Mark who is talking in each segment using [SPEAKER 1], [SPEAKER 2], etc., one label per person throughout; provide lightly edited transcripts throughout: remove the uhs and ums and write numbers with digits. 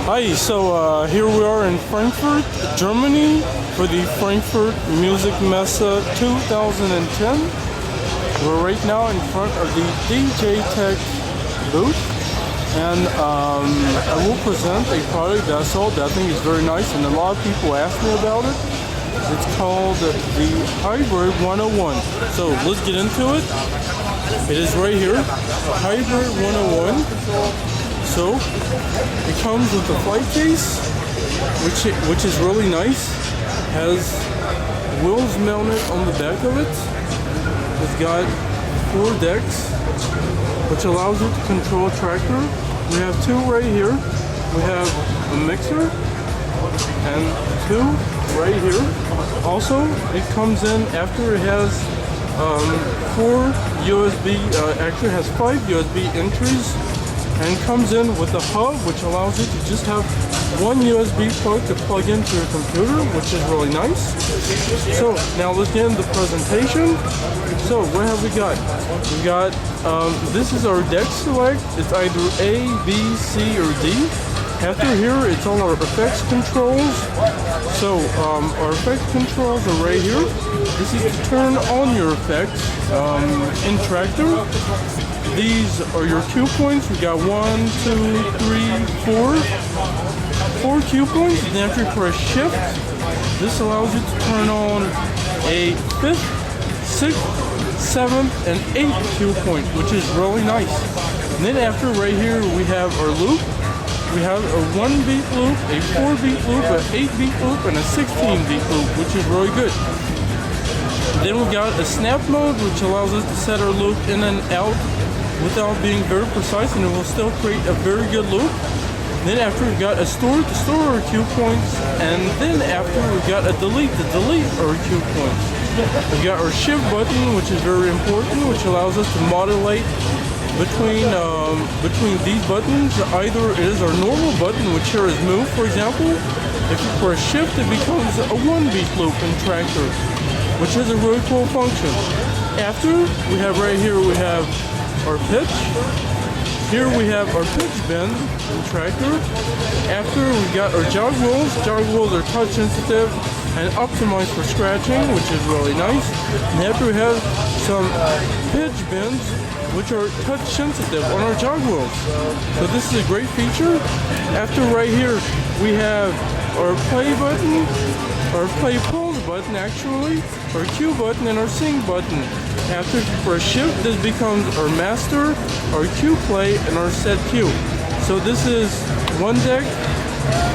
[SPEAKER 1] Hi, so here we are in Frankfurt, Germany for the Frankfurt Musikmesse 2010. We're right now in front of the DJ Tech booth, and I will present a product that I saw that I think is very nice and a lot of people ask me about it. It's called the Hybrid 101. So let's get into it. It is right here, Hybrid 101. So it comes with a flight case, which is really nice. Has wheels mounted on the back of it. It's got 4 decks, which allows you to control a tractor. We have 2 right here. We have a mixer and 2 right here. Also, it comes in after it has 4 USB. Actually, has 5 USB entries. And comes in with a hub, which allows you to just have 1 USB plug to plug into your computer, which is really nice. So now let's get into the presentation. So what have we got? We got this is our deck select. It's either A, B, C, or D. After here, it's all our effects controls. So our effects controls are right here. This is to turn on your effects in Tractor. These are your cue points. We got 1, 2, 3, 4 cue points. Then after you press shift, this allows you to turn on a 5th, 6th, 7th, and 8th cue point, which is really nice. And then after right here, we have our loop. We have a 1-beat loop, a 4-beat loop, an 8-beat loop, and a 16-beat loop, which is really good. Then we got a snap mode, which allows us to set our loop in and out without being very precise, and it will still create a very good loop. Then after we've got a store to store our cue points, and then after we've got a delete to delete our cue points. We've got our shift button, which is very important, which allows us to modulate between these buttons. Either it is our normal button, which here is move, for example. If you press shift, it becomes a 1-beat loop in Tractor, which is a really cool function. After, we have right here, we have our pitch. Here we have our pitch bend in Tractor. After, we got our jog wheels. Jog wheels are touch sensitive and optimized for scratching, which is really nice. And after, we have some pitch bends, which are touch sensitive on our jog wheels. So this is a great feature. After right here, we have our play button, our play pause button actually, our cue button, and our sing button. After you press shift, this becomes our master, our cue play, and our set cue. So this is one deck.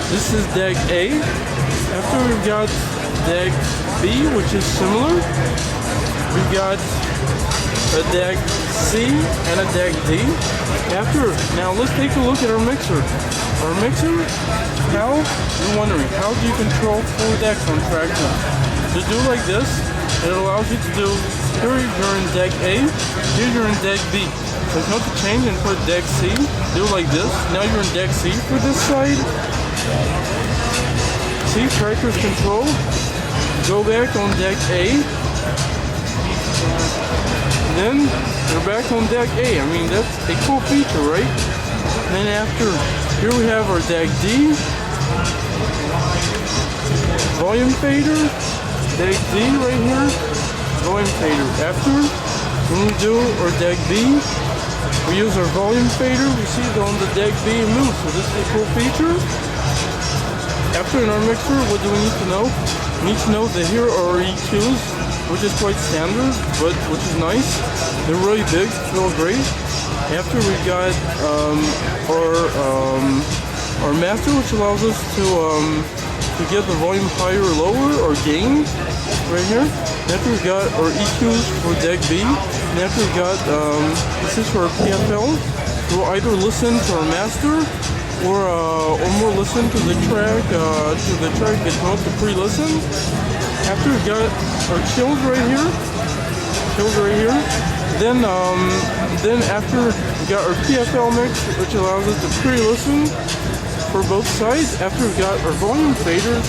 [SPEAKER 1] This is deck A. After we've got deck B, which is similar. We've got a deck C and a deck D. Now let's take a look at our mixer. Our mixer, you're wondering, how do you control 4 decks on Tractor? Just do like this. It allows you to do, here you're in deck A, here you're in deck B. So if you want to change and put deck C, do like this. Now you're in deck C for this side. See, Tractor's control. Go back on deck A. Then you're back on deck A. I mean, that's a cool feature, right? And then after, here we have our deck D. Volume fader. Deck D right here. Volume fader. After, when we do our deck B, we use our volume fader. We see it on the deck B move. So this is a cool feature. After in our mixer, what do we need to know? We need to know that here are our EQs, which is quite standard, but which is nice. They're really big, feel great. After we got our master, which allows us to get the volume higher or lower, or gain, right here. After we got our EQs for deck B, and after we got this is for our PFL. We'll either listen to our master or more listen to the track that you want to pre-listen. After we got our kills right here, then after we got our PFL mix, which allows us to pre-listen for both sides. After we got our volume faders,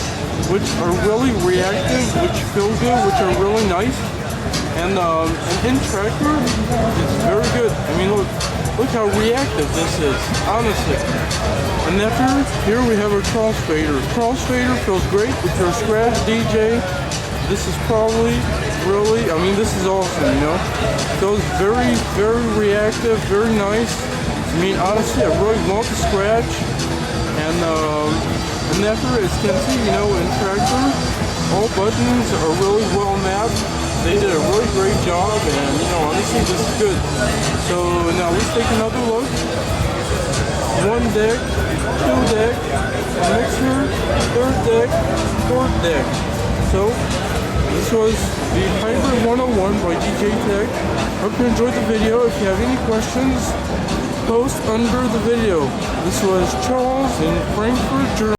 [SPEAKER 1] which are really reactive, which feel good, which are really nice, and in Tractor, it's very good. I mean, look, Look how reactive this is, honestly. And after here we have our crossfader. Crossfader feels great with your scratch DJ. This is probably really, I mean, this is awesome, you know. Feels very, very reactive, very nice. I mean, honestly, I really love the scratch. And after, as you can see, you know, in Tractor, all buttons are really well mapped. They did a really great job, and you know, honestly, this is good. So now let's take another look. 1 deck, 2 deck, a mixer, 3rd deck, 4th deck. So this was the Hybrid 101 by DJ Tech. Hope you enjoyed the video. If you have any questions, post under the video. This was Charles in Frankfurt, Germany.